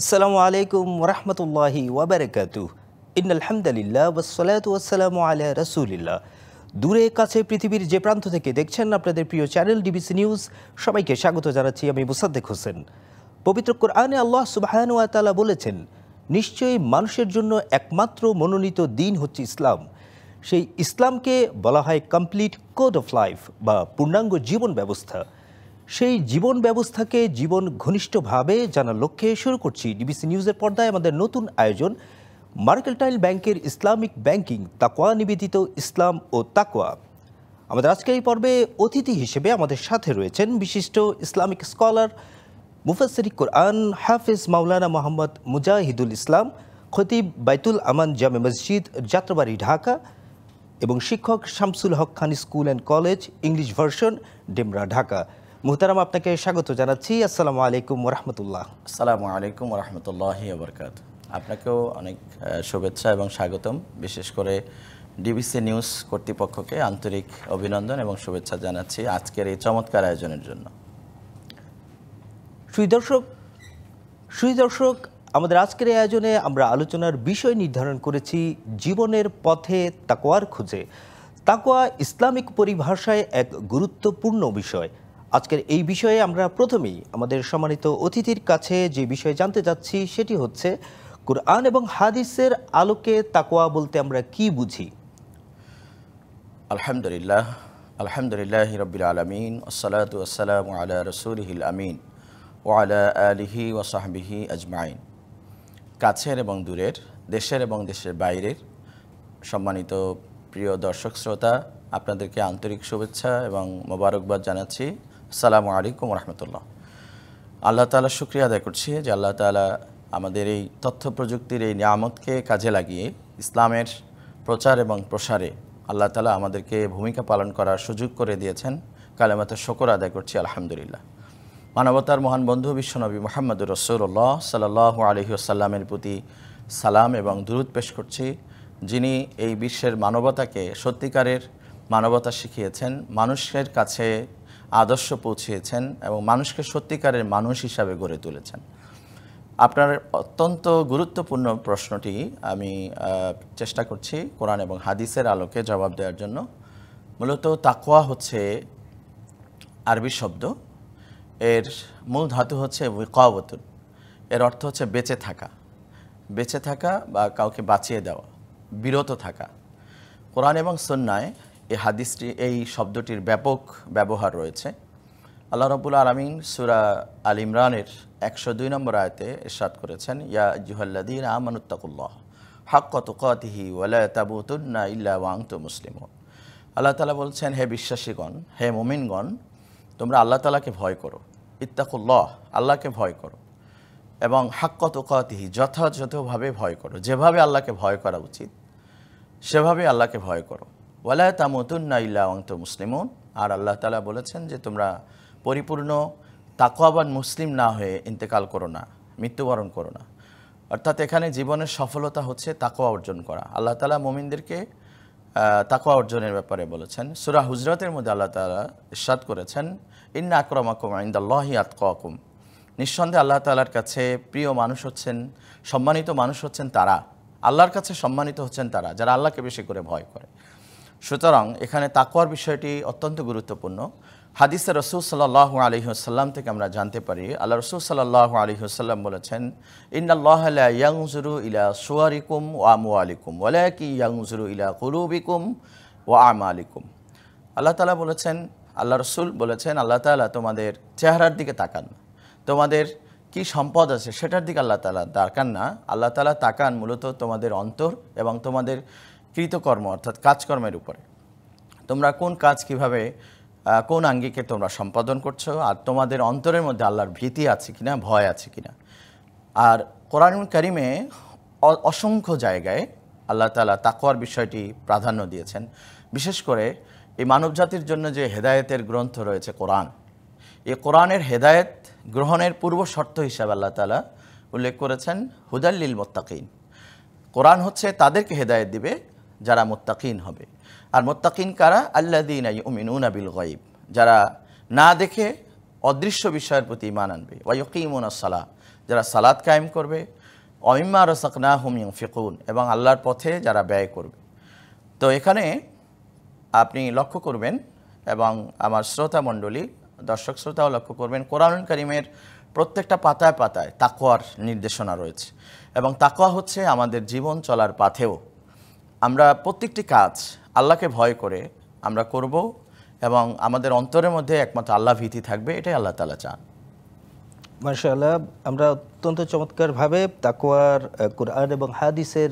আসসালামু আলাইকুম ওরহমতুল্লাহি ওয়াবারাকাতুহ। ইন্নাল হামদুলিল্লাহ ওয়াসসালাতু ওয়াসসালামু আলা রাসূলিল্লাহ। দূরে কাছে পৃথিবীর যে প্রান্ত থেকে দেখছেন আপনাদের প্রিয় চ্যানেল ডিবিসি নিউজ, সবাইকে স্বাগত জানাচ্ছি। আমি মুসাদ্দেক হোসেন। পবিত্র কোরআনে আল্লাহ সুবহানাহু ওয়া তাআলা বলেছেন, নিশ্চয়ই মানুষের জন্য একমাত্র মনোনীত দিন হচ্ছে ইসলাম। সেই ইসলামকে বলা হয় কমপ্লিট কোড অফ লাইফ বা পূর্ণাঙ্গ জীবন ব্যবস্থা। সেই জীবন ব্যবস্থাকে জীবন ঘনিষ্ঠভাবে জানার লক্ষ্যে শুরু করছি ডিবিসি নিউজের পর্দায় আমাদের নতুন আয়োজন মার্কেন্টাইল ব্যাংকের ইসলামিক ব্যাংকিং, তাকওয়া নিবেদিত ইসলাম ও তাকওয়া। আমাদের আজকের এই পর্বে অতিথি হিসেবে আমাদের সাথে রয়েছেন বিশিষ্ট ইসলামিক স্কলার, মুফাসসির কোরআন হাফেজ মাওলানা মোহাম্মদ মুজাহিদুল ইসলাম, খতিব বাইতুল আমান জামে মসজিদ, যাত্রাবাড়ি, ঢাকা, এবং শিক্ষক Shamsul Haque Khan school and college, English version, Demra, Dhaka. মুহতারাম, আপনাকে স্বাগত জানাচ্ছি। আসসালামু আলাইকুম ওরহমতুল্লাহ। আসসালামু আলাইকুম ওরহমতুল্লাহি ওয়াবারাকাতুহু। আপনাকেও অনেক শুভেচ্ছা এবং স্বাগতম। বিশেষ করে ডিবিসি নিউজ কর্তৃপক্ষকে আন্তরিক অভিনন্দন এবং শুভেচ্ছা জানাচ্ছি আজকের এই চমৎকার আয়োজনের জন্য। সুই দর্শক, আমাদের আজকের এই আয়োজনে আমরা আলোচনার বিষয় নির্ধারণ করেছি জীবনের পথে তাকওয়ার খুঁজে। তাকওয়া ইসলামিক পরিভাষায় এক গুরুত্বপূর্ণ বিষয়। আজকের এই বিষয়ে আমরা প্রথমেই আমাদের সম্মানিত অতিথির কাছে যে বিষয় জানতে চাচ্ছি সেটি হচ্ছে, কুরআন এবং হাদিসের আলোকে তাকওয়া বলতে আমরা কি বুঝি? আলহামদুলিল্লাহি রাব্বিল আলামিন, ওয়াসসালাতু ওয়াসসালামু আলা রাসূলিহিল আমিন ওয়া আলা আলিহি ওয়া সাহবিহি আজমাইন। কাছের এবং দূরের, দেশের এবং দেশের বাইরের সম্মানিত প্রিয় দর্শক শ্রোতা, আপনাদেরকে আন্তরিক শুভেচ্ছা এবং মোবারকবাদ জানাচ্ছি। আসসালামু আলাইকুম রহমতুল্লাহ। আল্লাহ তাআলা শুকরিয়া আদায় করছি যে আল্লাহ তাআলা আমাদের এই তথ্য প্রযুক্তির এই নিয়ামতকে কাজে লাগিয়ে ইসলামের প্রচার এবং প্রসারে আল্লাহ তাআলা আমাদেরকে ভূমিকা পালন করার সুযোগ করে দিয়েছেন। কালেমাতে শুকর আদায় করছি আলহামদুলিল্লাহ। মানবতার মহান বন্ধু বিশ্বনবী মুহাম্মদুর রাসূলুল্লাহ সাল্লাল্লাহু আলাইহি ওয়াসাল্লামের প্রতি সালাম এবং দুরূদ পেশ করছি, যিনি এই বিশ্বের মানবতাকে সত্যিকারের মানবতা শিখিয়েছেন, মানুষের কাছে আদর্শ পৌঁছিয়েছেন এবং মানুষকে সত্যিকারের মানুষ হিসাবে গড়ে তুলেছেন। আপনার অত্যন্ত গুরুত্বপূর্ণ প্রশ্নটি আমি চেষ্টা করছি কোরআন এবং হাদিসের আলোকে জবাব দেওয়ার জন্য। মূলত তাকওয়া হচ্ছে আরবি শব্দ। এর মূল ধাতু হচ্ছে ওয়াকাওয়াতুন। এর অর্থ হচ্ছে বেঁচে থাকা, বেঁচে থাকা বা কাউকে বাঁচিয়ে দেওয়া, বিরত থাকা। কোরআন এবং সুন্নায় এই শব্দটির ব্যাপক ব্যবহার রয়েছে। আল্লাহ রাব্বুল আলামিন সূরা আল ইমরানের 102 নম্বর আয়াতে ইরশাদ করেছেন, ইয়া আইয়ুহাল্লাযীনা আমানুত্তাকুল্লাহ হাক্কা তুকাতিহি ওয়া লা তামুতুন্না ইল্লা ওয়া আনতুম মুসলিমুন। আল্লাহ তাআলা বলছেন, হে বিশ্বাসীগণ, হে মুমিনগণ, তোমরা আল্লাহ তাআলাকে ভয় করো। ইত্তাকুল্লাহ, আল্লাহকে ভয় করো, এবং হাক্কা তুকাতিহি, যথাযথভাবে ভয় করো। যেভাবে আল্লাহকে ভয় করা উচিত সেভাবে আল্লাহকে ভয় করো। ওয়ালা তামুতুন্না ইল্লা ওয়া আনতুম মুসলিমুন। আর আল্লাহ তাআলা বলেছেন যে তোমরা পরিপূর্ণ তাকওয়াবান মুসলিম না হয়ে ইন্তেকাল করো না, মৃত্যুবরণ করো না। অর্থাৎ এখানে জীবনের সফলতা হচ্ছে তাকওয়া অর্জন করা। আল্লাহ তাআলা মুমিনদেরকে তাকওয়া অর্জনের ব্যাপারে বলেছেন। সূরা হুজরাতের মধ্যে আল্লাহ তাআলা ইরশাদ করেছেন, ইন্না আকরামাকুম ইনদাল্লাহি আতকাকুম। নিঃসন্দেহে আল্লাহ তাআলার কাছে প্রিয় মানুষ হচ্ছেন, সম্মানিত মানুষ হচ্ছেন তারা, আল্লাহর কাছে সম্মানিত হচ্ছেন তারা যারা আল্লাহকে বেশি করে ভয় করে। সুতরাং এখানে তাকওয়ার বিষয়টি অত্যন্ত গুরুত্বপূর্ণ। হাদিসে রাসূল সাল্লাল্লাহু আলাইহি ওয়াসাল্লাম থেকে আমরা জানতে পারি, আল্লাহ রাসূল সাল্লাল্লাহু আলাইহি ওয়াসাল্লাম বলেছেন, ইন্নাল্লাহা লা ইয়ানজুরু ইলা সুওয়ারিকুম ওয়া আমওয়ালিকুম ওয়ালাকিন ইয়ানজুরু ইলা কুলুবিকুম ওয়া আমালিকুম। আল্লাহ তাআলা বলেছেন, আল্লাহ রাসূল বলেছেন, আল্লাহ তাআলা তোমাদের চেহারার দিকে তাকান না, তোমাদের কি সম্পদ আছে সেটার দিকে আল্লাহ তাআলা তাকান না। আল্লাহ তাআলা তাকান মূলত তোমাদের অন্তর এবং তোমাদের কৃতকর্ম অর্থাৎ কাজকর্মের উপরে। তোমরা কোন কাজ কিভাবে কোন আঙ্গিকে তোমরা সম্পাদন করছো, আর তোমাদের অন্তরের মধ্যে আল্লাহর ভীতি আছে কিনা, ভয় আছে কিনা। আর কোরআনুল কারীমে অসংখ্য জায়গায় আল্লাহ তাআলা তাকওয়ার বিষয়টি প্রাধান্য দিয়েছেন। বিশেষ করে এই মানবজাতির জন্য যে হেদায়েতের গ্রন্থ রয়েছে কোরআন, এই কোরআনের হেদায়েত গ্রহণের পূর্ব শর্ত হিসাবে আল্লাহ তাআলা উল্লেখ করেছেন হুদাল লিল মুত্তাকিন। কোরআন হচ্ছে তাদেরকে হেদায়েত দিবে যারা মুত্তাকিন হবে। আর মুত্তাকিন কারা? আল্লাযীনা ইউমিনুনা বিল গায়ব, যারা না দেখে অদৃশ্য বিষয়ের প্রতি ঈমান আনবে। ওয়া ইউকিমুনাস সালাহ, যারা সালাত কায়েম করবে, অমিম্মা রাযাকনাহুম ইউনফিকুন, এবং আল্লাহর পথে যারা ব্যয় করবে। তো এখানে আপনি লক্ষ্য করবেন, এবং আমার শ্রোতা মণ্ডলী, দর্শক শ্রোতাও লক্ষ্য করবেন, কোরআনুল কারীমের প্রত্যেকটা পাতায় পাতায় তাকওয়ার নির্দেশনা রয়েছে। এবং তাকওয়া হচ্ছে আমাদের জীবন চলার পাথেও আমরা প্রত্যেকটি কাজ আল্লাহকে ভয় করে আমরা করব, এবং আমাদের অন্তরের মধ্যে একমাত্র আল্লাহ ভীতি থাকবে, এটাই আল্লাহ তাআলা চান। মাশাআল্লাহ, আমরা অত্যন্ত চমৎকারভাবে তাকওয়ার কোরআন এবং হাদিসের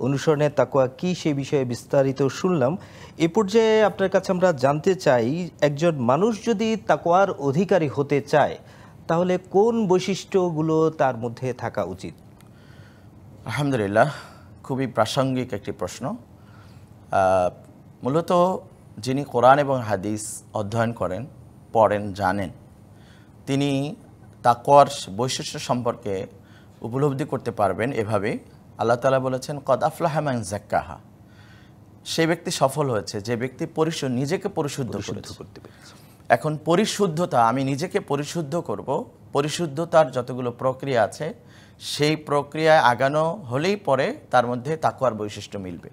অনুসরণে তাকওয়া কি সেই বিষয়ে বিস্তারিত শুনলাম। এ পর্যায়ে আপনার কাছে আমরা জানতে চাই, একজন মানুষ যদি তাকওয়ার অধিকারী হতে চায় তাহলে কোন বৈশিষ্ট্যগুলো তার মধ্যে থাকা উচিত? আলহামদুলিল্লাহ, খুবই প্রাসঙ্গিক একটি প্রশ্ন। মূলত যিনি কোরআন এবং হাদিস অধ্যয়ন করেন, পড়েন, জানেন, তিনি তাকওয়ার বৈশিষ্ট্য সম্পর্কে উপলব্ধি করতে পারবেন এভাবে। আল্লাহ তাআলা বলেছেন, কদ আফলাহা মান যাক্কাহা, সেই ব্যক্তি সফল হয়েছে যে ব্যক্তি নিজেকে পরিশুদ্ধ করতে পেরেছে। এখন পরিশুদ্ধতা, আমি নিজেকে পরিশুদ্ধ করব, পরিশুদ্ধতার যতগুলো প্রক্রিয়া আছে সেই প্রক্রিয়ায় আগানো হলেই পরে তার মধ্যে তাকওয়ার বৈশিষ্ট্য মিলবে।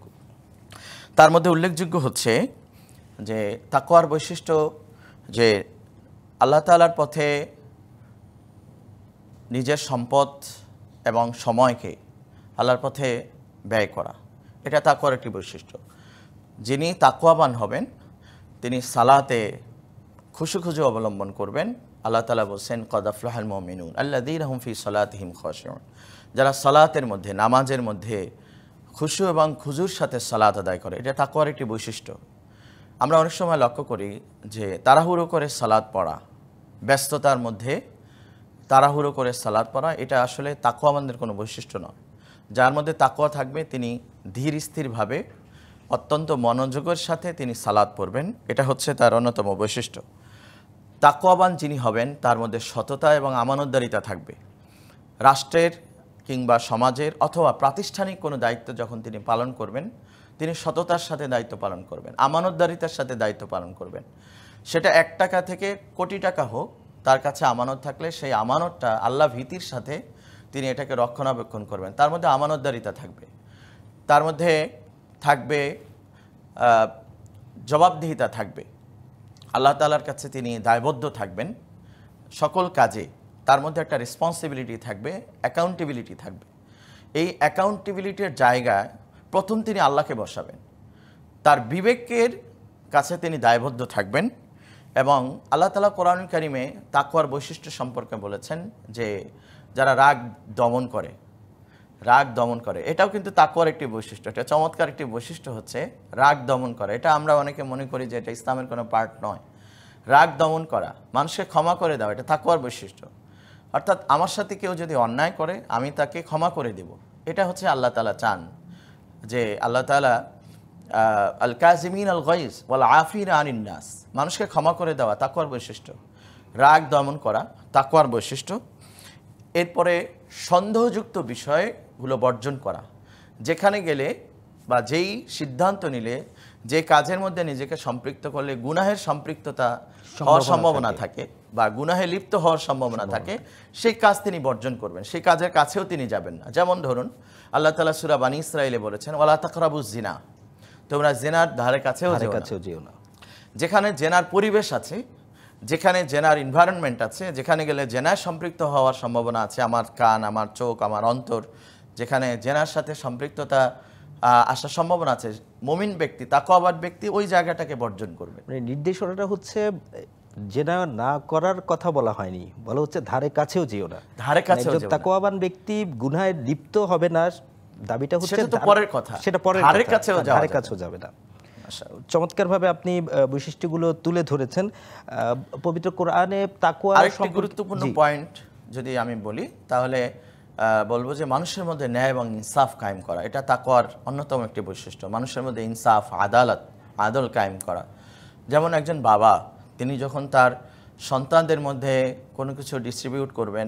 তার মধ্যে উল্লেখযোগ্য হচ্ছে যে তাকওয়ার বৈশিষ্ট্য যে আল্লাহ তাআলার পথে নিজের সম্পদ এবং সময়কে আল্লাহর পথে ব্যয় করা, এটা তাকওয়ার একটি বৈশিষ্ট্য। যিনি তাকওয়াবান হবেন তিনি সালাতে খুশু অবলম্বন করবেন। আল্লাহ তাআলা বলছেন, কদ আফলাহাল মুমিনুন আল্লাযীনা হুম ফি সালাতিহিম খাশিউন, যারা সালাতের মধ্যে, নামাজের মধ্যে খুশু এবং খুজুর সাথে সালাত আদায় করে, এটা তাকওয়ার একটি বৈশিষ্ট্য। আমরা অনেক সময় লক্ষ্য করি যে তাড়াহুড়ো করে সালাত পড়া, ব্যস্ততার মধ্যে তাড়াহুড়ো করে সালাত পড়া, এটা আসলে তাকওয়াবানদের কোনো বৈশিষ্ট্য নয়। যার মধ্যে তাকওয়া থাকবে তিনি ধীর স্থিরভাবে অত্যন্ত মনোযোগের সাথে তিনি সালাত পড়বেন, এটা হচ্ছে তার অন্যতম বৈশিষ্ট্য। তাকওয়াবান যিনি হবেন তার মধ্যে সততা এবং আমানতদারিতা থাকবে। রাষ্ট্রের কিংবা সমাজের অথবা প্রাতিষ্ঠানিক কোনো দায়িত্ব যখন তিনি পালন করবেন, তিনি সততার সাথে দায়িত্ব পালন করবেন, আমানতদারিতার সাথে দায়িত্ব পালন করবেন। সেটা 1 টাকা থেকে কোটি টাকা হোক, তার কাছে আমানত থাকলে সেই আমানতটা আল্লাহ ভীতির সাথে তিনি এটাকে রক্ষণাবেক্ষণ করবেন। তার মধ্যে আমানতদারিতা থাকবে, তার মধ্যে থাকবে জবাবদিহিতা থাকবে, আল্লাহ তাআলার কাছে তিনি দায়বদ্ধ থাকবেন সকল কাজে। তার মধ্যে একটা রেসপন্সিবিলিটি থাকবে, অ্যাকাউন্টেবিলিটি থাকবে। এই অ্যাকাউন্টেবিলিটির জায়গায় প্রথম তিনি আল্লাহকে বসাবেন, তার বিবেকের কাছে তিনি দায়বদ্ধ থাকবেন। এবং আল্লাহ তাআলা কোরআনুল কারীমে তাকওয়ার বৈশিষ্ট্য সম্পর্কে বলেছেন যে যারা রাগ দমন করে, এটাও কিন্তু তাকওয়ার একটি বৈশিষ্ট্য। এটা চমৎকার একটি বৈশিষ্ট্য হচ্ছে রাগ দমন করা। এটা আমরা অনেকে মনে করি যে এটা ইসলামের কোনো পার্ট নয়। রাগ দমন করা, মানুষকে ক্ষমা করে দেওয়া, এটা তাকওয়ার বৈশিষ্ট্য। অর্থাৎ আমার সাথে কেউ যদি অন্যায় করে আমি তাকে ক্ষমা করে দেব, এটা হচ্ছে আল্লাহ তাআলা চান। যে আল্লাহ তাআলা আল কাযিমিন আল গাইজ ওয়াল আফিনা আনিন নাস, মানুষকে ক্ষমা করে দেওয়া তাকওয়ার বৈশিষ্ট্য। রাগ দমন করা তাকওয়ার বৈশিষ্ট্য। এরপরে সন্দেহযুক্ত বিষয়গুলো বর্জন করা, যেখানে গেলে বা যেই সিদ্ধান্ত নিলে, যে কাজের মধ্যে নিজেকে সম্পৃক্ত করলে গুনাহের সম্পৃক্ততা হওয়ার সম্ভাবনা থাকে বা গুনাহে লিপ্ত হওয়ার সম্ভাবনা থাকে, সেই কাজ তিনি বর্জন করবেন, সেই কাজের কাছেও তিনি যাবেন না। যেমন ধরুন আল্লাহ তাআলা সূরা বানী ইসরাঈলে বলেছেন, ওয়ালা তাকরাবুজ জিনা, তোমরা জেনার ধারে কাছেও যেও না। যেখানে জেনার পরিবেশ আছে, যেখানে জেনার এনভায়রনমেন্ট আছে, যেখানে গেলে জেনার সম্পৃক্ত হওয়ার সম্ভাবনা আছে, আমার কান, আমার চোখ, আমার অন্তর, যেখানে জেনার সাথে সম্পৃক্ততা আসার সম্ভাবনা আছে, মুমিন ব্যক্তি, তাকওয়াবান ব্যক্তি ওই জায়গাটাকে বর্জন করবে। মানে নির্দেশনাটা হচ্ছে জেনা না করার কথা বলা হয়নি, বলা হচ্ছে ধারে কাছেও যেও না। ধারে কাছেও যেও না। তাকওয়াবান ব্যক্তি গুনাহে লিপ্ত হবে না, দাবিটা হচ্ছে সেটা তো পরের কথা, সেটা পরের ধারে কাছেও যাবে না। চমৎকারভাবে আপনি বৈশিষ্ট্যগুলো তুলে ধরেছেন। পবিত্র কোরআনে তাকওয়া আরেকটি গুরুত্বপূর্ণ পয়েন্ট যদি আমি বলি তাহলে বলবো যে মানুষের মধ্যে ন্যায় এবং ইনসাফ কায়েম করা, এটা তাকওয়ার অন্যতম একটি বৈশিষ্ট্য। মানুষের মধ্যে ইনসাফ, আদল কায়েম করা। যেমন একজন বাবা, তিনি যখন তার সন্তানদের মধ্যে কোনো কিছু ডিস্ট্রিবিউট করবেন,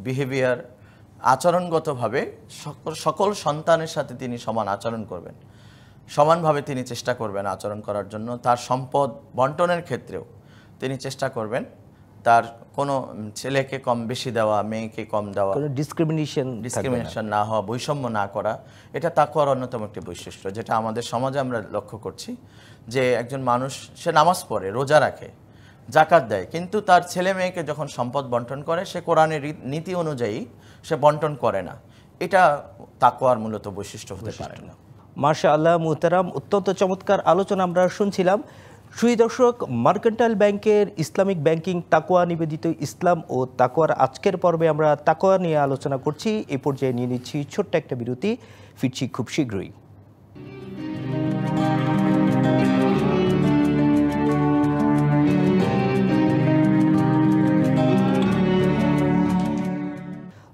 বিহেভিয়ার, আচরণগতভাবে সকল সন্তানের সাথে তিনি সমান আচরণ করবেন, সমানভাবে তিনি চেষ্টা করবেন আচরণ করার জন্য। তার সম্পদ বন্টনের ক্ষেত্রেও তিনি চেষ্টা করবেন তার কোনো ছেলেকে কম বেশি দেওয়া, মেয়েকে কম দেওয়া, কোনো ডিসক্রিমিনেশন না হওয়া, বৈষম্য না করা, এটা তাকওয়ার অন্যতম একটি বৈশিষ্ট্য, যেটা আমাদের সমাজে আমরা লক্ষ্য করছি। যে একজন মানুষ সে নামাজ পড়ে, রোজা রাখে, জাকাত দেয়, কিন্তু তার ছেলে মেয়েকে যখন সম্পদ বন্টন করে সে কোরআনের নীতি অনুযায়ী সে বন্টন করে না। এটা তাকওয়ার মূলত বৈশিষ্ট্য হতে পারে না। মাশাআল্লাহ মুহতারাম, অত্যন্ত চমৎকার আলোচনা আমরা শুনছিলাম। সুধী দর্শক, মার্কেন্টাইল ব্যাংকের ইসলামিক ব্যাংকিং তাকওয়া নিবেদিত ইসলাম ও তাকওয়ার আজকের পর্বে আমরা তাকওয়া নিয়ে আলোচনা করছি। এই পর্যায়ে নিয়ে নিচ্ছি ছোট্ট একটা বিরতি, ফিরছি খুব শীঘ্রই।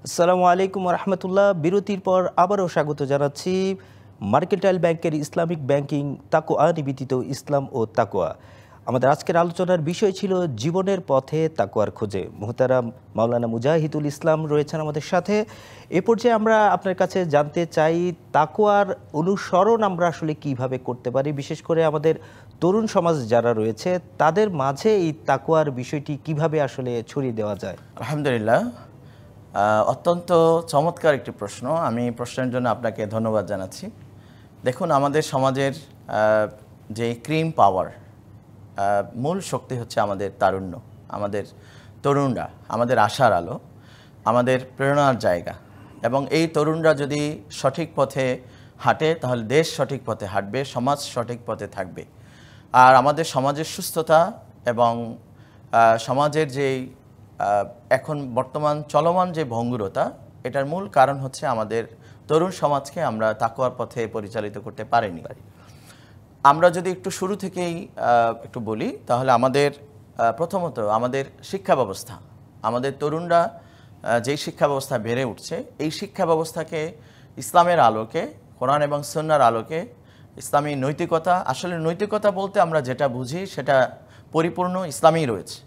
আসসালামু আলাইকুম রহমতুল্লাহ। বিরতির পর আবারও স্বাগত জানাচ্ছি মার্কেন্টাইল ব্যাংকের ইসলামিক ব্যাংকিং তাকওয়া নিবেদিত ইসলাম ও তাকওয়া। আমাদের আজকের আলোচনার বিষয় ছিল জীবনের পথে তাকওয়ার খোঁজে। মুহতারাম মাওলানা মুজাহিদুল ইসলাম রয়েছেন আমাদের সাথে। এ পর্যায়ে আমরা আপনার কাছে জানতে চাই, তাকওয়ার অনুসরণ আমরা আসলে কিভাবে করতে পারি, বিশেষ করে আমাদের তরুণ সমাজ যারা রয়েছে তাদের মাঝে এই তাকওয়ার বিষয়টি কিভাবে আসলে ছড়িয়ে দেওয়া যায়। আলহামদুলিল্লাহ, অত্যন্ত চমৎকার একটি প্রশ্ন। আমি প্রশ্নের জন্য আপনাকে ধন্যবাদ জানাচ্ছি। দেখুন, আমাদের সমাজের যে ক্রিম পাওয়ার, মূল শক্তি হচ্ছে আমাদের তারুণ্য, আমাদের তরুণরা, আমাদের আশার আলো, আমাদের প্রেরণার জায়গা। এবং এই তরুণরা যদি সঠিক পথে হাঁটে তাহলে দেশ সঠিক পথে হাঁটবে, সমাজ সঠিক পথে থাকবে। আর আমাদের সমাজের সুস্থতা এবং সমাজের যেই এখন বর্তমান চলমান যে ভঙ্গুরতা, এটার মূল কারণ হচ্ছে আমাদের তরুণ সমাজকে আমরা তাকওয়ার পথে পরিচালিত করতে পারিনি। আমরা যদি একটু শুরু থেকেই একটু বলি তাহলে আমাদের প্রথমত আমাদের শিক্ষা ব্যবস্থা, আমাদের তরুণরা যেই শিক্ষা ব্যবস্থা বেড়ে উঠছে, এই শিক্ষা ব্যবস্থাকে ইসলামের আলোকে, কোরআন এবং সুন্নাহর আলোকে, ইসলামী নৈতিকতা, আসলে নৈতিকতা বলতে আমরা যেটা বুঝি সেটা পরিপূর্ণ ইসলামেই রয়েছে,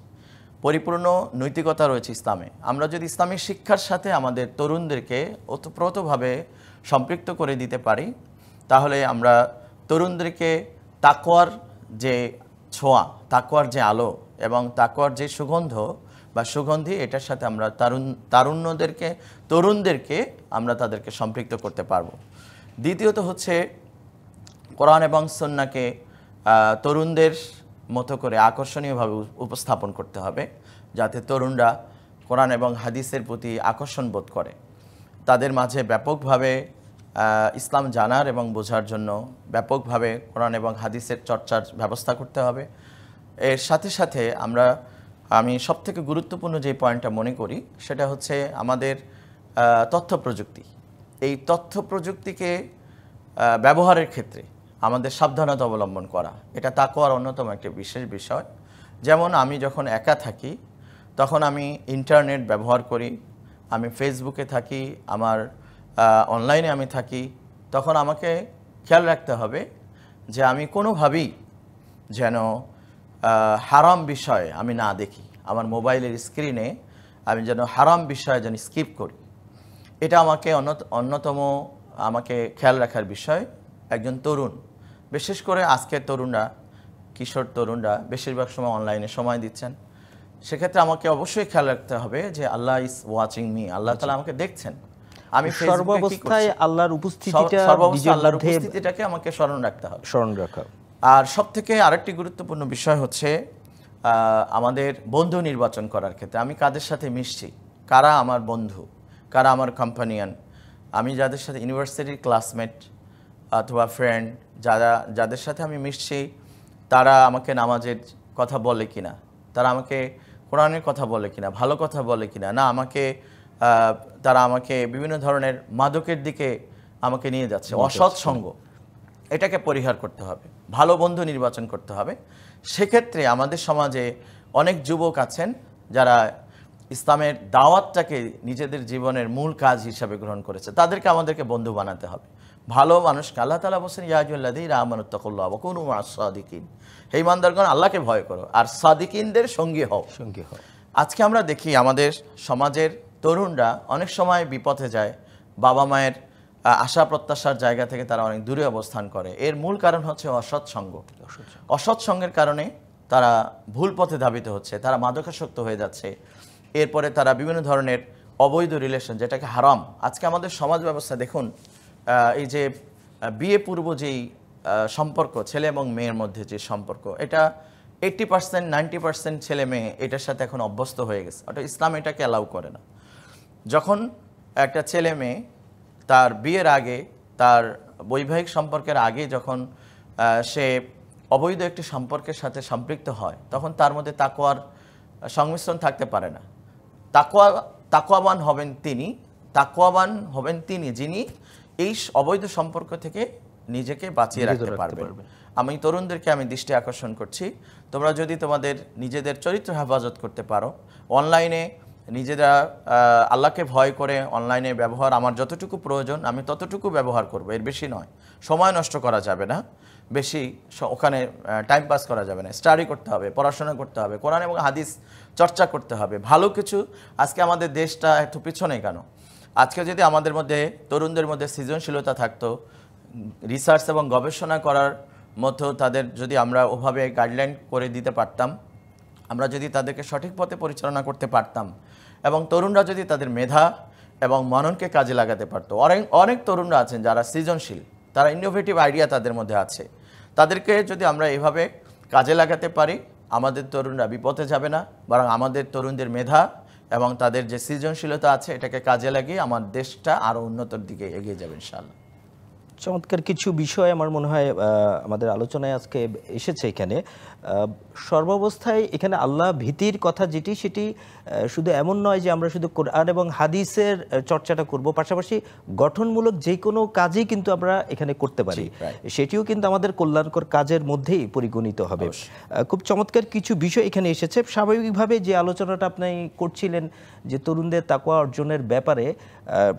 পরিপূর্ণ নৈতিকতা রয়েছে ইসলামে। আমরা যদি ইসলামী শিক্ষার সাথে আমাদের তরুণদেরকে ওতপ্রোতভাবে সম্পৃক্ত করে দিতে পারি তাহলে আমরা তরুণদেরকে তাকওয়ার যে ছোঁয়া, তাকওয়ার যে আলো এবং তাকওয়ার যে সুগন্ধি, এটার সাথে আমরা তরুণদেরকে আমরা তাদেরকে সম্পৃক্ত করতে পারবো। দ্বিতীয়ত হচ্ছে কোরআন এবং সুন্নাহকে তরুণদের মতো করে আকর্ষণীয়ভাবে উপস্থাপন করতে হবে, যাতে তরুণরা কোরআন এবং হাদিসের প্রতি আকর্ষণ বোধ করে। তাদের মাঝে ব্যাপকভাবে ইসলাম জানার এবং বোঝার জন্য ব্যাপকভাবে কোরআন এবং হাদিসের চর্চার ব্যবস্থা করতে হবে। এর সাথে সাথে আমি সবথেকে গুরুত্বপূর্ণ যে পয়েন্টটা মনে করি সেটা হচ্ছে আমাদের তথ্য প্রযুক্তি। এই তথ্য প্রযুক্তিকে ব্যবহারের ক্ষেত্রে আমাদের সাবধানতা অবলম্বন করা, এটা তাকওয়ার অন্যতম একটি বিশেষ বিষয়। যেমন আমি যখন একা থাকি তখন আমি ইন্টারনেট ব্যবহার করি, আমি ফেসবুকে থাকি, আমার অনলাইনে আমি থাকি, তখন আমাকে খেয়াল রাখতে হবে যে আমি কোনোভাবেই যেন হারাম বিষয় আমি না দেখি, আমার মোবাইলের স্ক্রিনে আমি যেন হারাম বিষয় যেন স্কিপ করি। এটা আমাকে অন্যতম আমাকে খেয়াল রাখার বিষয়। একজন তরুণ, বিশেষ করে আজকের তরুণরা, কিশোর তরুণরা বেশিরভাগ সময় অনলাইনে সময় দিচ্ছেন, সেক্ষেত্রে আমাকে অবশ্যই খেয়াল রাখতে হবে যে আল্লাহ ইজ ওয়াচিং মি, আল্লাহ তাআলা আমাকে দেখছেন। আমি সর্বাবস্থায় আল্লাহর উপস্থিতিটাকে আমাকে স্মরণ রাখতে হবে, স্মরণ রাখা। আর সবথেকে আরেকটি গুরুত্বপূর্ণ বিষয় হচ্ছে আমাদের বন্ধু নির্বাচন করার ক্ষেত্রে আমি কাদের সাথে মিশছি, কারা আমার বন্ধু, কারা আমার কম্পানিয়ান, আমি যাদের সাথে ইউনিভার্সিটির ক্লাসমেট অথবা ফ্রেন্ড, যাদের সাথে আমি মিশছি তারা আমাকে নামাজের কথা বলে কিনা, তারা আমাকে কোরআনের কথা বলে কিনা, ভালো কথা বলে কিনা, না তারা আমাকে বিভিন্ন ধরনের মাদকের দিকে আমাকে নিয়ে যাচ্ছে, অসৎ সঙ্গ, এটাকে পরিহার করতে হবে, ভালো বন্ধু নির্বাচন করতে হবে। সেক্ষেত্রে আমাদের সমাজে অনেক যুবক আছেন যারা ইসলামের দাওয়াতটাকে নিজেদের জীবনের মূল কাজ হিসাবে গ্রহণ করেছে, তাদেরকে আমাদেরকে বন্ধু বানাতে হবে। ভালো মানুষকে আল্লাহ তাআলা বলেছেন, ইয়া আইয়ুহাল্লাযীনা আমানুত্তাকুল্লাহ ওয়া কুনু মা'আস সাদিকিন, হে ঈমানদারগণ আল্লাহকে ভয় করো আর সাদিকিনদের সঙ্গী হও। আজকে আমরা দেখি আমাদের সমাজের তরুণরা অনেক সময় বিপথে যায়, বাবা মায়ের আশা প্রত্যাশার জায়গা থেকে তারা অনেক দূরে অবস্থান করে। এর মূল কারণ হচ্ছে অসৎ সঙ্গ। অসৎ সঙ্গের কারণে তারা ভুল পথে ধাবিত হচ্ছে, তারা মাদকাসক্ত হয়ে যাচ্ছে, এরপরে তারা বিভিন্ন ধরনের অবৈধ রিলেশন, যেটাকে হারাম। আজকে আমাদের সমাজ ব্যবস্থা দেখুন, এই যে বিয়ে পূর্ব যেই সম্পর্ক, ছেলে এবং মেয়ের মধ্যে যে সম্পর্ক, এটা 80% 90% ছেলে মেয়ে এটার সাথে এখন অভ্যস্ত হয়ে গেছে। অর্থাৎ ইসলাম এটাকে অ্যালাউ করে না। যখন একটা ছেলে মেয়ে তার বিয়ের আগে, তার বৈবাহিক সম্পর্কের আগে যখন সে অবৈধ একটি সম্পর্কের সাথে সম্পৃক্ত হয়, তখন তার মধ্যে তাকওয়ার সংমিশ্রণ থাকতে পারে না। তাকওয়াবান হবেন তিনি যিনি এই অবৈধ সম্পর্ক থেকে নিজেকে বাঁচিয়ে রাখতে পারবেন। আমি তরুণদেরকে দৃষ্টি আকর্ষণ করছি, তোমরা যদি তোমাদের নিজেদের চরিত্র হেফাজত করতে পারো, অনলাইনে নিজেরা আল্লাহকে ভয় করে অনলাইনে ব্যবহার, আমার যতটুকু প্রয়োজন আমি ততটুকু ব্যবহার করব, এর বেশি নয়। সময় নষ্ট করা যাবে না, বেশি ওখানে টাইম পাস করা যাবে না। স্টাডি করতে হবে, পড়াশোনা করতে হবে, কোরআন এবং হাদিস চর্চা করতে হবে, ভালো কিছু। আজকে আমাদের দেশটা একটু পিছনে কেন? আজকে যদি আমাদের মধ্যে, তরুণদের মধ্যে সৃজনশীলতা থাকতো, রিসার্চ এবং গবেষণা করার মতো তাদের যদি আমরা ওভাবে গাইডলাইন করে দিতে পারতাম, আমরা যদি তাদেরকে সঠিক পথে পরিচালনা করতে পারতাম, এবং তরুণরা যদি তাদের মেধা এবং মননকে কাজে লাগাতে পারতো। অনেক তরুণরা আছেন যারা সৃজনশীল, তারা ইনোভেটিভ আইডিয়া তাদের মধ্যে আছে, তাদেরকে যদি আমরা এভাবে কাজে লাগাতে পারি, আমাদের তরুণরা বিপথে যাবে না, বরং আমাদের তরুণদের মেধা এবং তাদের যে সৃজনশীলতা আছে এটাকে কাজে লাগিয়ে আমার দেশটা আরও উন্নতর দিকে এগিয়ে যাবে ইনশাআল্লাহ। চমৎকার কিছু বিষয় আমার মনে হয় আমাদের আলোচনায় আজকে এসেছে। এখানে সর্বাবস্থায় এখানে আল্লাহ ভীতির কথা যেটি, সেটি শুধু এমন নয় যে আমরা শুধু কোরআন এবং হাদিসের চর্চাটা করব, পাশাপাশি গঠনমূলক যে কোনো কাজই কিন্তু আমরা এখানে করতে পারি, সেটিও কিন্তু আমাদের কল্যাণকর কাজের মধ্যেই পরিগণিত হবে। খুব চমৎকার কিছু বিষয় এখানে এসেছে। স্বাভাবিকভাবে যে আলোচনাটা আপনি করছিলেন যে তরুণদের তাকওয়া অর্জনের ব্যাপারে,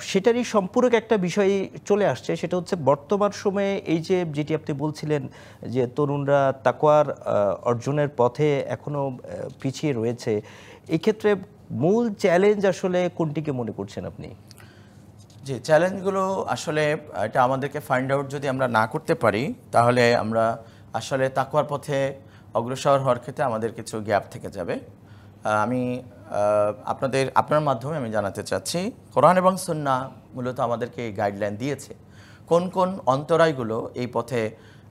সেটারই সম্পূরক একটা বিষয় চলে আসছে, সেটা হচ্ছে বর্তমান সময়ে এই যে যেটি আপনি বলছিলেন যে তরুণরা তাকওয়ার অর্জনের পথে এখনো পিছিয়ে রয়েছে, এই ক্ষেত্রে মূল চ্যালেঞ্জ আসলে কোনটিকে মনে করছেন আপনি? যে চ্যালেঞ্জগুলো আসলে এটা আমাদেরকে ফাইন্ড আউট যদি আমরা না করতে পারি, তাহলে আমরা আসলে তাকওয়ার পথে অগ্রসর হওয়ার ক্ষেত্রে আমাদের কিছু গ্যাপ থেকে যাবে। আমি আপনার মাধ্যমে আমি জানাতে চাচ্ছি, কোরআন এবং সুন্নাহ মূলত আমাদেরকে গাইডলাইন দিয়েছে কোন কোন অন্তরায়গুলো এই পথে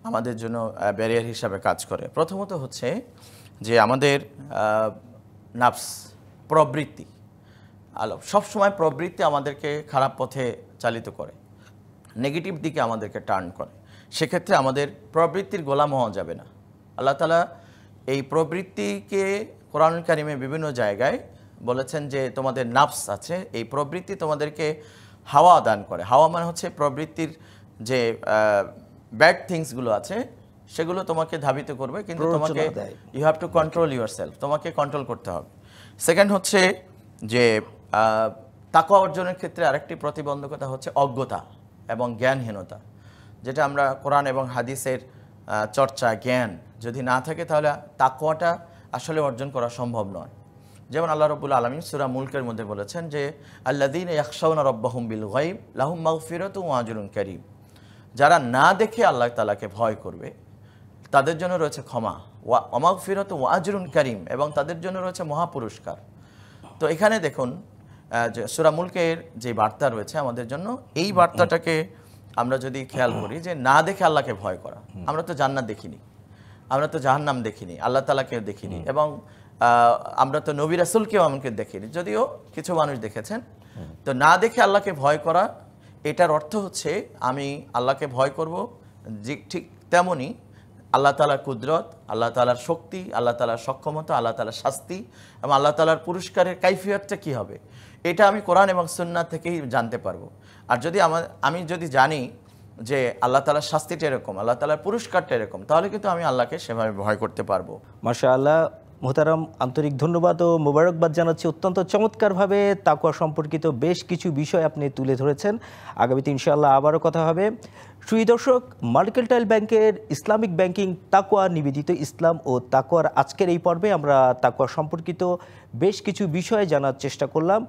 আমাদের জন্য ব্যারিয়ার হিসাবে কাজ করে। প্রথমত হচ্ছে যে আমাদের নাফস, প্রবৃত্তি, সবসময় প্রবৃত্তি আমাদেরকে খারাপ পথে চালিত করে, নেগেটিভ দিকে আমাদেরকে টার্ন করে। সেক্ষেত্রে আমাদের প্রবৃত্তির গোলাম হওয়া যাবে না। আল্লাহ তাআলা এই প্রবৃত্তিকে কোরআন কারিমে বিভিন্ন জায়গায় বলেছেন যে তোমাদের নাফস আছে, এই প্রবৃত্তি তোমাদেরকে হাওয়া দান করে। হাওয়া মানে হচ্ছে প্রবৃত্তির যে ব্যাড থিংসগুলো আছে সেগুলো তোমাকে ধাবিত করবে, কিন্তু তোমাকে you have to control yourself, তোমাকে কন্ট্রোল করতে হবে। সেকেন্ড হচ্ছে যে তাকওয়া অর্জনের ক্ষেত্রে আরেকটি প্রতিবন্ধকতা হচ্ছে অজ্ঞতা এবং জ্ঞানহীনতা, যেটা আমরা কোরআন এবং হাদিসের চর্চা, জ্ঞান যদি না থাকে তাহলে তাকওয়াটা আসলে অর্জন করা সম্ভব নয়। যেমন আল্লাহ রাব্বুল আলামিন সূরা মুলকের মধ্যে বলেছেন যে আল্লাযীনা ইয়াখশাউনা রাব্বাহুম বিল গায়ব লাহুম মাগফিরাতুন ওয়া আজরুন কারীম, যারা না দেখে আল্লাহ তাআলাকে ভয় করবে তাদের জন্য রয়েছে ক্ষমা, ওয়া মাগফিরাতুন ওয়া আজরুন কারীম, এবং তাদের জন্য রয়েছে মহাপুরস্কার। তো এখানে দেখুন যে সূরা মুলকের যে বার্তা রয়েছে আমাদের জন্য, এই বার্তাটাকে আমরা যদি খেয়াল করি যে না দেখে আল্লাহকে ভয় করা, আমরা তো জান্নাত দেখিনি, আমরা তো জাহান্নাম দেখিনি, আল্লাহ তাআলাকেও দেখিনি, এবং আমরা তো নবী রাসূলকেও আমাকে দেখিনি, যদিও কিছু মানুষ দেখেছেন। তো না দেখে আল্লাহকে ভয় করা, এটার অর্থ হচ্ছে আমি আল্লাহকে ভয় করব, যে ঠিক তেমনি আল্লাহ তাআলার কুদরত, আল্লাহ তাআলার শক্তি, আল্লাহ তাআলার সক্ষমতা, আল্লাহ তাআলার শাস্তি এবং আল্লাহ তাআলার পুরস্কারের কাইফিয়তটা কী হবে, এটা আমি কোরআন এবং সুন্নাহ থেকেই জানতে পারবো। আর যদি আমি যদি জানি যে আল্লাহ তাআলার শাস্তিটা এরকম, আল্লাহ তাআলার পুরস্কারটা এরকম, তাহলে কিন্তু আমি আল্লাহকে সেভাবে ভয় করতে পারবো। মাশাআল্লাহ, মোহতারাম, আন্তরিক ধন্যবাদ ও মোবারকবাদ জানাচ্ছি। অত্যন্ত চমৎকারভাবে তাকওয়া সম্পর্কিত বেশ কিছু বিষয় আপনি তুলে ধরেছেন। আগামীতে ইনশাআল্লাহ আবারও কথা হবে। সুপ্রিয় দর্শক, মার্কেন্টাইল ব্যাংকের ইসলামিক ব্যাংকিং তাকওয়া নিবেদিত ইসলাম ও তাকওয়ার আজকের এই পর্বে আমরা তাকওয়া সম্পর্কিত বেশ কিছু বিষয় জানার চেষ্টা করলাম।